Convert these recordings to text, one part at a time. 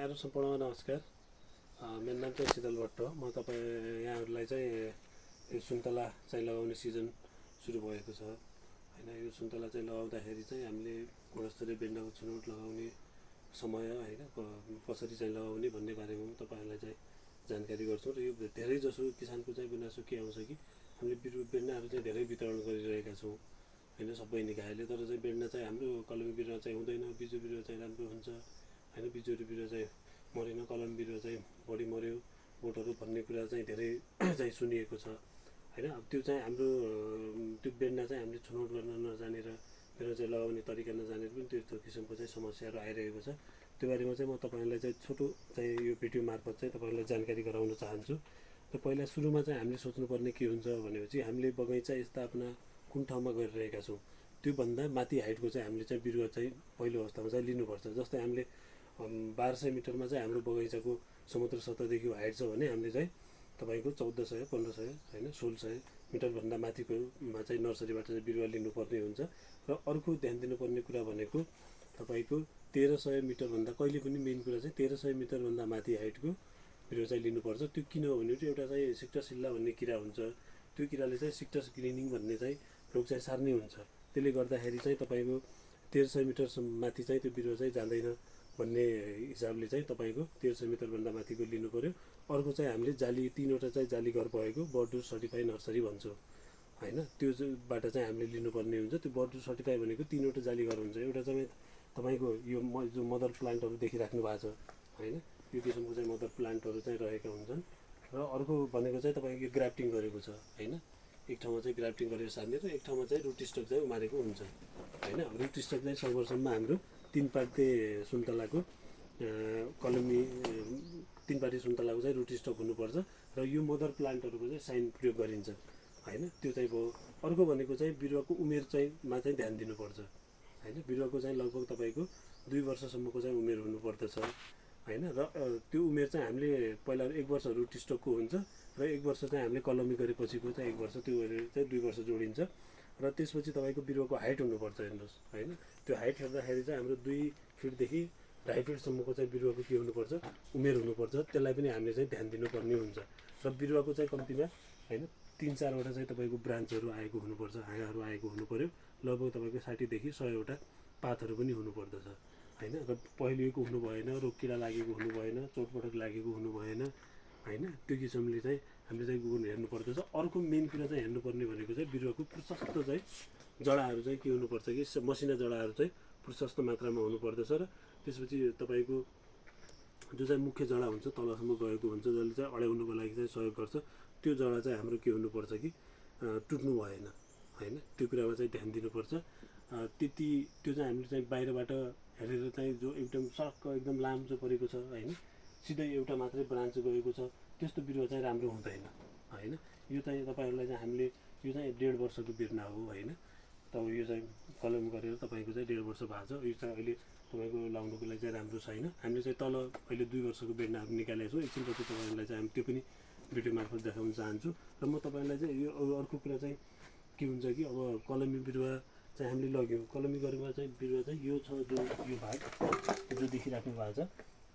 यहाँहरू सम्पूर्णमा नमस्कार। मेरो नाम चाहिँ शीतल भट्ट हो। म यहाँहरूलाई चाहिँ यो सुन्तला चाहिँ लगाउने सिजन सुरु भएको छ हैन। यो सुन्तला चाहिँ लगाउँदाखेरि चाहिँ हामीले गुणस्तरीय बेन्डाको छनौट लगाउने समय हैन कसरी चाहिँ लगाउने भन्ने बारेमा तपाईहरुलाई चाहिँ जानकारी गर्छौं। र यो धेरै जसो किसानको चाहिँ गुनासो के आउँछ कि हामीले बेन्डाहरू चाहिँ धेरै वितरण गरिरहेका छौं हैन सबै निकायले, तर चाहिँ बेन्डा चाहिँ हाम्रो कलमी बिरुवा चाहिँ हुँदैन, बिजु बिरुवा चाहिँ राम्रो हुन्छ हैन। बिजुरी बिरुवा चाहिँ मरेन, कलम बिरुवा चाहिँ बढी मर्यो, बोटहरू भन्ने कुरा चाहिँ धेरै चाहिँ सुनिएको छ हैन। अब त्यो चाहिँ हाम्रो त्यो बेन्डा चाहिँ हामीले छनौट गर्न नजानेर बेन्डा चाहिँ लगाउने तरिका नजानेर पनि त्यो किसिमको चाहिँ समस्याहरू आइरहेको छ। त्यो बारेमा चाहिँ म तपाईहरुलाई चाहिँ छोटो चाहिँ यो भिडियो मार्फत चाहिँ तपाईहरुलाई जानकारी गराउन चाहन्छु। र पहिला सुरुमा चाहिँ हामीले सोच्नुपर्ने के हुन्छ भनेपछि हामीले बगैँचा स्थापना कुन ठाउँमा गरिरहेका छौं त्यो भन्दा माथि हाइटको चाहिँ हामीले चाहिँ बिरुवा चाहिँ पहिलो अवस्थामा चाहिँ लिनुपर्छ। जस्तै हामीले 1200 मिटरमा चाहिँ हाम्रो बगैँचाको समुद्र सतहदेखि हाइट छ भने हामीले चाहिँ तपाईको 1400 1500 हैन 1600 मिटर भन्दा माथिकोमा चाहिँ नर्सरीबाट चाहिँ बिरुवा लिनुपर्ने हुन्छ। र अर्को ध्यान दिनुपर्ने कुरा भनेको तपाईको 1300 मिटर भन्दा कहिले पनि मेन कुरा चाहिँ 1300 मिटर भन्दा माथि हाइटको बिरुवा चाहिँ लिनुपर्छ। त्यो किन हो भने एउटा चाहिँ सिक्टसिल्ला भन्ने किरा हुन्छ, त्यो किराले चाहिँ सिक्टस ग्रिनिङ भन्ने चाहिँ रोग चाहिँ सार्ने हुन्छ। त्यसले गर्दाखेरि चाहिँ तपाईको 1300 मिटर माथि चाहिँ त्यो बिरुवा चाहिँ जाँदैन भन्ने हिसाबले चाहिँ तपाईको 1300 मिटर भन्दा माथिको लिनु पर्यो। अर्को चाहिँ हामीले जाली तीनवटा चाहिँ जाली घर भएको बर्डुर सर्टिफाई नर्सरी भन्छौं हैन। त्यो बाट चाहिँ हामीले लिनुपर्ने हुन्छ। त्यो बर्डुर सर्टिफाई भनेको तीनवटा जाली घर हुन्छ। एउटा चाहिँ तपाईको यो जो मदर प्लान्टहरु देखिराख्नु भएको छ हैन, यो किसिमको चाहिँ मदर प्लान्टहरु चाहिँ रहेका हुन्छन्। र अर्को भनेको चाहिँ तपाईको यो ग्राफ्टिङ गरेको छ हैन। एक ठाउँमा चाहिँ ग्राफ्टिङ गरेर सार्ने र एक ठाउँमा चाहिँ रुट स्टक चाहिँ उमारेको हुन्छ हैन। रुट स्टक चाहिँ सर्वप्रथम हाम्रो 3 पाते सुन्तलाको कलमी 3 पाते सुन्तलाको चाहिँ रुट स्टक हुनुपर्छ। र यो मदर प्लान्टहरुको चाहिँ साइन प्रयोग गरिन्छ हैन। त्यो चाहिँ भयो। अर्को भनेको चाहिँ बिरुवाको उमेर चाहिँ मा चाहिँ ध्यान दिनुपर्छ हैन। बिरुवाको चाहिँ लगभग तपाईको 2 वर्षसम्मको चाहिँ उमेर हुनुपर्दछ हैन। र त्यो उमेर चाहिँ हामीले पहिला 1 वर्ष रुट स्टकको हुन्छ र 1 वर्ष चाहिँ हामीले कलमी गरेपछिको चाहिँ 1 वर्ष त्यो चाहिँ 2 वर्ष जोडिन्छ। र त्यसपछि तपाईको बिरुवाको हाइट हुनुपर्छ हेर्नुस् हैन। त्यो हाइट हेर्दाखेरि चाहिँ हाम्रो 2 फिटदेखि 2.5 फिटसम्मको चाहिँ बिरुवाको के हुनुपर्छ उमेर हुनुपर्छ। त्यसलाई पनि हामीले चाहिँ ध्यान दिनुपर्ने हुन्छ। र बिरुवाको चाहिँ कम्तीमा हैन 3-4 वटा चाहिँ तपाईको ब्रान्चहरु आएको हुनुपर्छ, हाँगाहरु आएको हुनुपर्यो। लगभग तपाईको 60 देखि 100 वटा पातहरु पनि हुनुपर्दछ हैन। र पहिलिएको हुनु भएन, रोग किरा लागेको हुनु भएन, चोटपटक लागेको हुनु भएन हैन। त्यो किसिमले चाहिँ हामीले चाहिँ गुण हेर्नु पर्दछ। अर्को मेन कुरा चाहिँ हेर्नुपर्ने भनेको चाहिँ बिरुवाको प्रशस्त चाहिँ जडाहरू चाहिँ के हुनुपर्छ कि मसिना जडाहरू चाहिँ प्रशस्त मात्रामा हुनुपर्दछ। र त्यसपछि तपाईको जो चाहिँ मुख्य जडा हुन्छ तलसम्म गएको हुन्छ, जसले चाहिँ अड्याउनुको लागि चाहिँ सहयोग गर्छ, त्यो जडा चाहिँ हाम्रो के हुनुपर्छ कि टुट्नु भएन हैन। त्यो कुरामा चाहिँ ध्यान दिनुपर्छ। त्यति त्यो चाहिँ हामीले चाहिँ बाहिरबाट हेरेर चाहिँ जो एकदम सर्क एकदम लाम्चो परेको छ हैन, सिधै एउटा मात्रै ब्रान्च गएको छ, त्यस्तो बिरुवा चाहिँ राम्रो हुँदैन हैन। यो चाहिँ तपाईहरुलाई चाहिँ हामीले यो चाहिँ 1.5 वर्षको बिरुवा हो हैन। तब यो चाहिँ कलम गरेर तपाईको चाहिँ 1.5 वर्ष भएको छ। यो चाहिँ अहिले तपाईको लाउनुको लागि चाहिँ राम्रो छैन। हामीले चाहिँ तल अहिले 2 वर्षको बेन्डाहरू निकालेको छौं। एकछिनपछि तपाईहरुलाई चाहिँ हामी त्यो पनि भिडियो मार्फत देखाउन चाहन्छु। र म तपाईहरुलाई चाहिँ यो अर्को कुरा चाहिँ के हुन्छ कि अब कलमी बिरुवा चाहिँ हामीले लग्यौं, कलमी गरेमा चाहिँ बिरुवा चाहिँ यो छ, जो यो भाग जो देखिराख्नु भएको छ,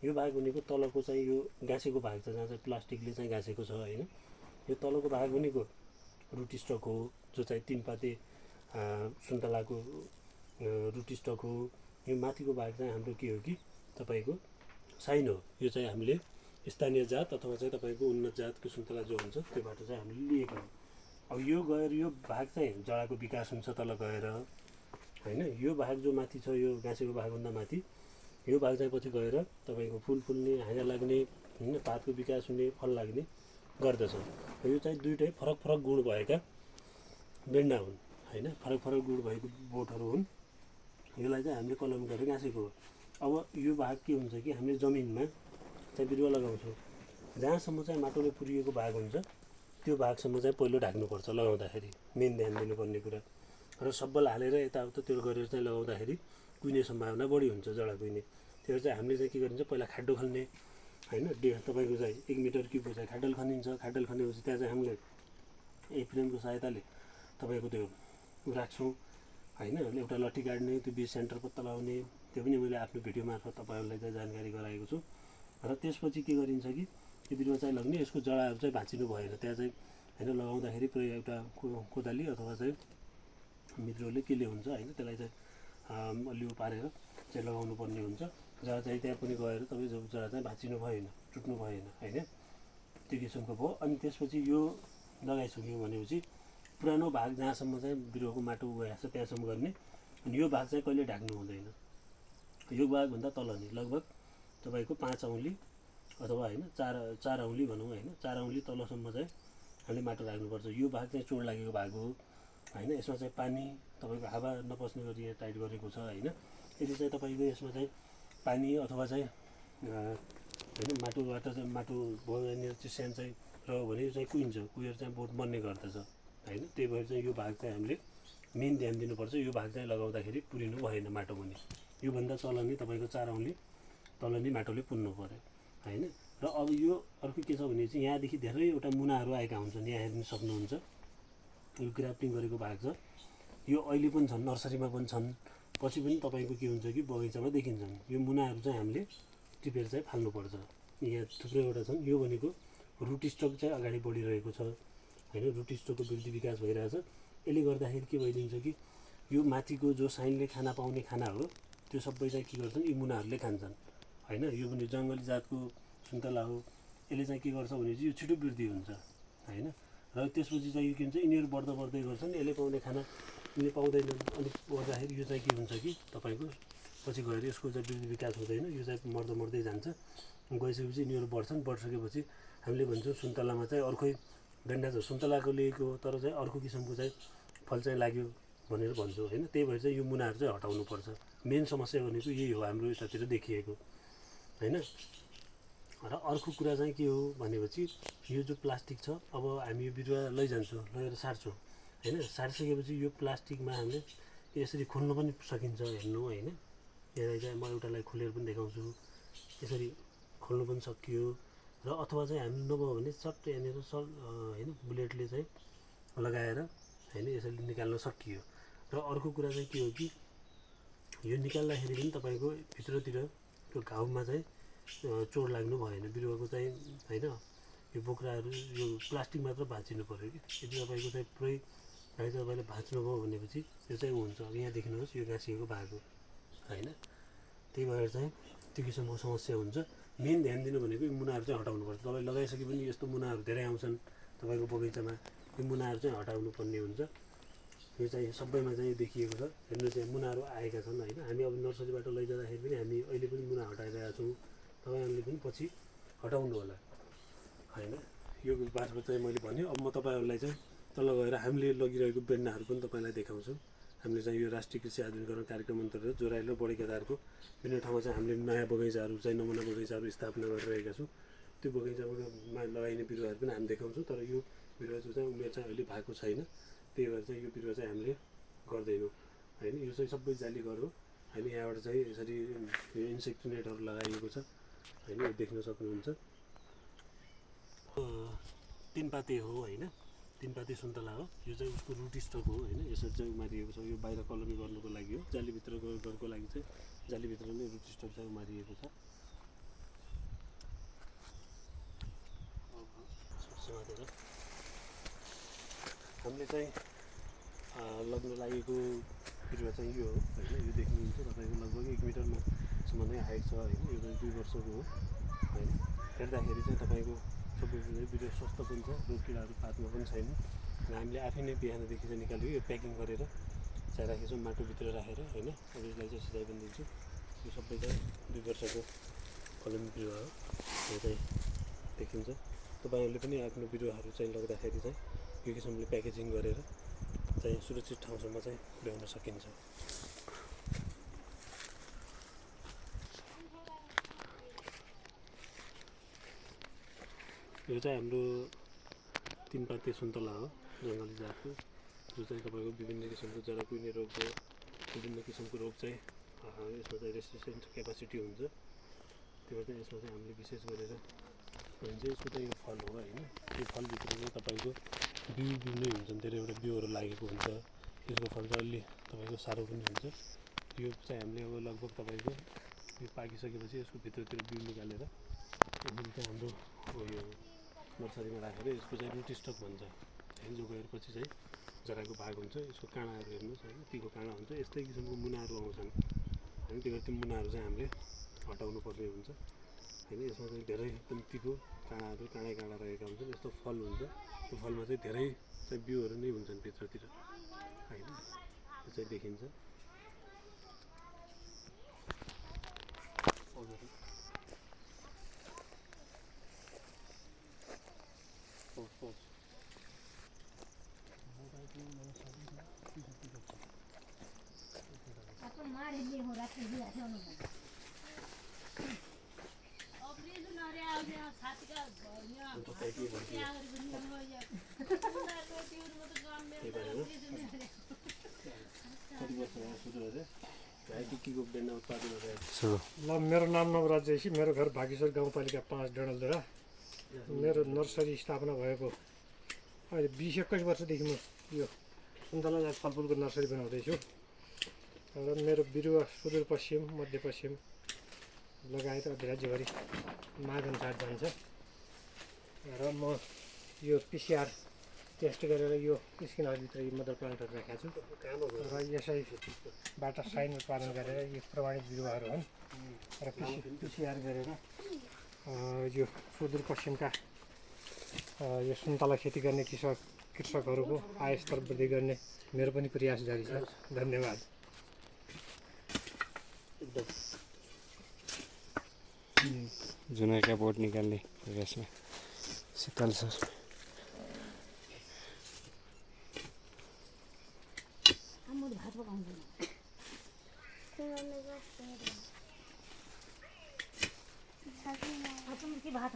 यो भाग भनेको तलको चाहिँ यो गाँसेको भाग छ, जहाँ चाहिँ प्लास्टिकले चाहिँ गाँसेको छ हैन। यो तलको भाग भनेको रुट स्टक हो, जो चाहिँ 3 पाते सुन्तलाको रुट स्टक हो। यो माथिको भाग चाहिँ हाम्रो के हो कि तपाईको साइन हो। यो चाहिँ हामीले स्थानीय जात अथवा चाहिँ तपाईको उन्नत जातको सुन्तला जो हुन्छ त्योबाट चाहिँ हामीले लिएको हो। अब यो गएर यो भाग चाहिँ जडाको विकास हुन्छ तल गएर हैन। यो भाग जो माथि छ, यो गाँसेको भागभन्दा माथि यो भाग चाहिँ पछि गएर तपाईको फूल फुल्ने, हाँगा लाग्ने हैन, पातको विकास हुने, फल लाग्ने गर्दछ। यो चाहिँ दुईटै फरक फरक गुण भएका बेन्डा हुन् हैन, फरक फरक गुण भएको बोटहरु हुन्। यसलाई चाहिँ हामीले कलम गरेर गाँसेको हो। अब यो भाग के हुन्छ कि हामीले जमिनमा चाहिँ बिरुवा लगाउँछौं, जहाँसम्म चाहिँ माटोले पुरिएको भाग हुन्छ त्यो भागसम्म चाहिँ पहिलो ढाक्नुपर्छ लगाउँदाखेरि, मेन ध्यान दिनुपर्ने कुरा। र सब्बल हालेर यताउता त्यो गरेर चाहिँ लगाउँदाखेरि कुइने सम्भावना बढी हुन्छ, जडा कुइने। त्यसले चाहिँ हामीले चाहिँ के गरिन्छ, पहिला खाड्डो खन्ने हैन। तपाईको चाहिँ 1 मिटर क्युबको चाहिँ खाडल खनिन्छ। खाडल खनेपछि त्यहाँ चाहिँ हामीले एफ्रेमको सहायताले तपाईको त्यो राख्छौं हैन। एउटा लट्ठी गाड्ने, त्यो बीज सेन्टर पत्ता लगाउने, त्यो पनि मैले आफ्नो भिडियो मार्फत तपाईहरुलाई चाहिँ जानकारी गराएको छु। र त्यसपछि के गरिन्छ कि यो बिरुवा चाहिँ लग्ने यसको जडाहरू चाहिँ भाँचिनु भएन, त्यहाँ चाहिँ होइन लगाउँदाखेरि पुरै एउटा कोदाली अथवा चाहिँ मित्रहरूले केले हुन्छ होइन त्यसलाई चाहिँ अलियो पारेर चाहिँ लगाउनु पर्ने हुन्छ, जहाँ चाहिँ त्यहाँ पनि गएर तपाईँ जरा चाहिँ भाँचिनु भएन, टुट्नु भएन होइन, त्यो किसिमको भयो। अनि त्यसपछि यो लगाइसक्यो भनेपछि पुरानो भाग जहाँसम्म चाहिँ बिरुवाको माटो गएको छ त्यहाँसम्म गर्ने, अनि यो भाग चाहिँ कहिले ढाक्नु हुँदैन। यो भागभन्दा तल नि लगभग तपाईँको 5 औँली अथवा होइन 4 औँली भनौँ होइन, 4 औँली तलसम्म चाहिँ हामीले माटो राख्नुपर्छ। यो भाग चाहिँ चोड लागेको भाग हो होइन, यसमा चाहिँ पानी तपाईँको हावा नपस्ने गरी यहाँ टाइट गरेको छ होइन। यदि चाहिँ तपाईँको यसमा चाहिँ पानी अथवा चाहिँ होइन माटोबाट चाहिँ माटो भयो यहाँनिर चिस्यान चाहिँ रह्यो भने चाहिँ कुहिएर चाहिँ बहुत मर्ने गर्दछ होइन। त्यही भएर चाहिँ यो भाग चाहिँ हामीले मेन ध्यान दिनुपर्छ, यो भाग चाहिँ लगाउँदाखेरि पुरिनु भएन माटो पनि, योभन्दा तल नै तपाईँको 4 औँली तल नै माटोले पुन्नु पऱ्यो होइन। र अब यो अर्को के छ भने चाहिँ यहाँदेखि धेरैवटा मुनाहरू आएका हुन्छन्, यहाँ हेर्न सक्नुहुन्छ यो ग्राफ्टिङ गरेको भाग छ, यो अहिले पनि छन्, नर्सरीमा पनि छन्, पछि पनि तपाईँको के हुन्छ कि बगैँचामा देखिन्छन्। यो मुनाहरू चाहिँ हामीले टिपेर चाहिँ फाल्नुपर्छ, यहाँ थुप्रैवटा छन्। यो भनेको रुट स्टक चाहिँ अगाडि बढिरहेको छ होइन, रुट स्टकको वृद्धि विकास भइरहेछ, यसले गर्दाखेरि के भइदिन्छ कि यो माथिको जो साइनले खाना पाउने खाना हो त्यो सबै चाहिँ के गर्छन्, यी मुनाहरूले खान्छन् होइन। यो पनि जङ्गली जातको सुन्तला हो, यसले चाहिँ के गर्छ भने चाहिँ यो छिटो वृद्धि हुन्छ होइन। र त्यसपछि चाहिँ के हुन्छ यिनीहरू बढ्दै गर्छन्, यसले पाउने खाना यिनीहरूले पाउँदैनन्, अनि गर्दाखेरि यो चाहिँ के हुन्छ कि तपाईँको पछि गएर यसको चाहिँ वृद्धि विकास हुँदैन, यो चाहिँ मर्दै जान्छ। गइसकेपछि यिनीहरू बढिसकेपछि हामीले भन्छौँ सुन्तलामा चाहिँ अर्कै गन्डा छ, सुन्तलाको लिएको तर चाहिँ अर्को किसिमको चाहिँ फल चाहिँ लाग्यो भनेर भन्छौँ होइन। त्यही भएर चाहिँ यो मुनाहरू चाहिँ हटाउनुपर्छ, मेन समस्या भनेको यही हो हाम्रो यतातिर देखिएको होइन। र अर्को कुरा चाहिँ के हो भनेपछि यो जो प्लास्टिक छ, अब हामी यो बिरुवा लैजान्छौँ, लगेर सार्छौँ होइन, सारिसकेपछि यो प्लास्टिकमा हामीले यसरी खोल्न पनि सकिन्छ हेर्नु होइन। यहाँ चाहिँ म एउटालाई खोलेर पनि देखाउँछु, यसरी खोल्नु पनि सकियो। र अथवा चाहिँ हामी नभयो भने सट्ट यहाँनिर होइन बुलेटले चाहिँ लगाएर होइन यसरी निकाल्न सकियो। र अर्को कुरा चाहिँ के हो कि यो निकाल्दाखेरि पनि तपाईँको भित्रतिर त्यो घाउमा चाहिँ चोट लाग्नु भएन, बिरुवाको चाहिँ होइन। यो बोक्राहरू यो प्लास्टिक मात्र भाँचिनु पऱ्यो कि, यदि तपाईँको चाहिँ पुरै भाइ तपाईँले भाँच्नुभयो भनेपछि यो चाहिँ हुन्छ। यहाँ देख्नुहोस् यो गाँसिएको भाग हो होइन, त्यही भएर चाहिँ त्यो किसिमको समस्या हुन्छ। मेन ध्यान दिनु भनेको यो मुनाहरू चाहिँ हटाउनुपर्छ। तपाईँ लगाइसके पनि यस्तो मुनाहरू धेरै आउँछन् तपाईँको बगैँचामा, यो मुनाहरू चाहिँ हटाउनु पर्ने हुन्छ। यो चाहिँ सबैमा चाहिँ देखिएको छ, हेर्नु चाहिँ मुनाहरू आएका छन् होइन। हामी अब नर्सरीबाट लैजाँदाखेरि पनि हामी अहिले पनि मुना हटाइरहेका छौँ, तपाईँहरूले पनि पछि हटाउनु होला होइन। यो बाटो चाहिँ मैले भन्यो। अब म तपाईँहरूलाई चाहिँ तल गएर हामीले लगिरहेको बेन्डाहरू पनि तपाईँलाई देखाउँछौँ। हामीले चाहिँ यो राष्ट्रिय कृषि आधुनिकीकरण कार्यक्रम अन्तर्गत जोराइलो बडेकेदारको विभिन्न ठाउँमा चाहिँ हामीले नयाँ बगैँचाहरू चाहिँ नमुना बगैँचाहरू स्थापना गरिरहेका छौँ। त्यो बगैँचामा लगाइने बिरुवाहरू पनि हामी देखाउँछौँ। तर यो बिरुवा चाहिँ उमेर चाहिँ अहिले भएको छैन, त्यही भएर चाहिँ यो बिरुवा चाहिँ हामीले गर्दैनौँ होइन। यो चाहिँ सबै जाली घर हो होइन। यहाँबाट चाहिँ यसरी यो इन्सेक्ट नेटहरू लगाइएको छ होइन, यो देख्न सक्नुहुन्छ। 3 पाते हो होइन, 3 पाते सुन्तला हो। यो चाहिँ उसको रुट स्टक हो होइन, यसरी चाहिँ उमारिएको छ। यो बाहिर कलमी गर्नुको लागि हो, जालीभित्र गर्नुको लागि चाहिँ जालीभित्र नै रुट स्टक चाहिँ उमारिएको छ। हामीले चाहिँ लग्न लागेको बिरुवा चाहिँ यो हो होइन। यो देख्नुहुन्छ तपाईँको लगभग 1 मिटरसम्म नै हाइट छ होइन। यो चाहिँ 2 वर्षको हो होइन। हेर्दाखेरि चाहिँ तपाईँको सबै बिरुवा स्वस्थ पनि छ, रोग किराहरू पातमा पनि छैन। र हामीले आफै नै बिहानदेखि चाहिँ निकाल्यो, यो प्याकिङ गरेर चाहिँ राखेछौँ माटोभित्र राखेर होइन। अब यसलाई चाहिँ सिधाइ पनि दिन्छु। यो सबै चाहिँ 2 वर्षको कलमी बिरुवा हो, यो चाहिँ देखिन्छ। तपाईँहरूले पनि आफ्नो बिरुवाहरू चाहिँ लग्दाखेरि चाहिँ यो किसिमले प्याकेजिङ गरेर चाहिँ सुरक्षित ठाउँसम्म चाहिँ ल्याउन सकिन्छ। यो चाहिँ हाम्रो 3 पाते सुन्तला हो, जङ्गली जातको, जो चाहिँ तपाईँको विभिन्न किसिमको जरा कुहिने रोग हो, विभिन्न किसिमको रोग चाहिँ यसमा चाहिँ रेसिस्टेन्ट क्यापासिटी हुन्छ। त्यो भएर चाहिँ यसमा चाहिँ हामीले विशेष गरेर भन्छ यसको चाहिँ यो फल हो होइन। यो फलभित्र चाहिँ तपाईँको बिउ नै हुन्छन्, धेरैवटा बिउहरू लागेको हुन्छ। यसको फल चाहिँ अलि तपाईँको साह्रो पनि हुन्छ। यो चाहिँ हामीले अब लगभग तपाईँको यो पाकिसकेपछि यसको भित्रतिर बिउ निकालेर चाहिँ हाम्रो यो नर्सरीमा राखेर यसको चाहिँ रुट स्टक भन्छ होइन, जो गएपछि चाहिँ जराको भाग हुन्छ। यसको काँडाहरू हेर्नुहोस् होइन, तीको काँडा हुन्छ, यस्तै किसिमको मुनाहरू आउँछन् होइन। त्यो त्यो मुनाहरू चाहिँ हामीले हटाउनु पर्ने हुन्छ होइन। यसमा चाहिँ धेरै एकदम तीको काँडाहरू काँडा रहेका हुन्छन्। यस्तो फल हुन्छ, त्यो फलमा चाहिँ धेरै चाहिँ बिउहरू नै हुन्छन् भित्रतिर होइन, त्यो चाहिँ देखिन्छ। ल मेरो नाम नवराज जैसी, मेरो घर भागेश्वर गाउँपालिका 5 डडेलधुरा। मेरो नर्सरी स्थापना भएको अहिले 20-21 वर्षदेखि म यो सुन्तला जात फलफुलको नर्सरी बनाउँदैछु र मेरो बिरुवा सुदूरपश्चिम, मध्यपश्चिम लगायत राज्यभरि मागअनुसार जान्छ र म यो पिसिआर टेस्ट गरेर यो स्किनहरूभित्र यो मदर प्लान्टहरू राखेको छु र यसैबाट साइन उत्पादन गरेर यो प्रमाणित बिरुवाहरू हुन् र पिसिआर गरेर यो सुदूरपश्चिमका यो सुन्तला खेती गर्ने कृषकहरूको आय स्तर वृद्धि गर्ने मेरो पनि प्रयास जारी छ। धन्यवाद। जुनैका बोट निकाल्ने प्रयासमा शीतल सर। भात